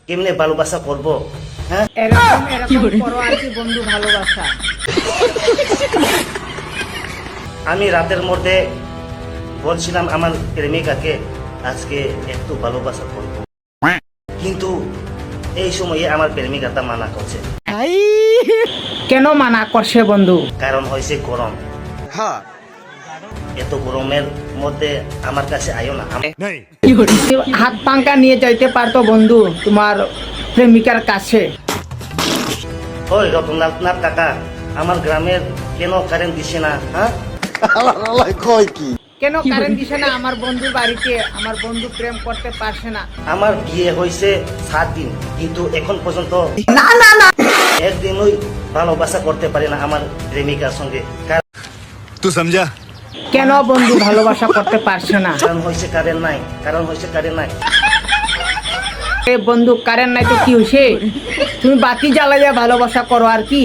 কেমনে ভালোবাসা করব? হ্যাঁ, এরকম এরকম করো আর কি বন্ধু ভালোবাসা। আমি রাতের মধ্যে বলছিলাম আমার প্রেমিকাকে আজকে একটু ভালোবাসা করব, কিন্তু এই সময়ে আমার প্রেমিকাটা মানা করছে। কেন মানা করছে বন্ধু? কারণ হয়েছে গরম। এত গরমের মধ্যে আমার কাছে আয়ো না। হাত পাঙ্খা নিয়ে যাইতে পারতো বন্ধু তোমার প্রেমিকার কাছে। ওই রতননাথ কাকা, আমার গ্রামের কেন কারেন্ট দিছে না? হ্যাঁ, কেন কারেন্ট দিছে না আমার বন্ধুর বাড়িতে? আমার বন্ধু প্রেম করতে পারছে না। আমার বিয়ে হয়েছে 7 দিন, কিন্তু এখন পর্যন্ত একদিনই ভালোবাসা করতে পারি না আমার প্রেমিকার সঙ্গে। तू समझा? কেন বন্ধু ভালোবাসা করতে পারছে না? কারণ হয়েছে কারেন্ট নাই, কারণ হয়েছে কারেন্ট নাই। এ বন্ধু কারেন্ট নাই তো কি হয়েছে? তুমি বাতি জ্বালাইয়া ভালোবাসা করো আর কি।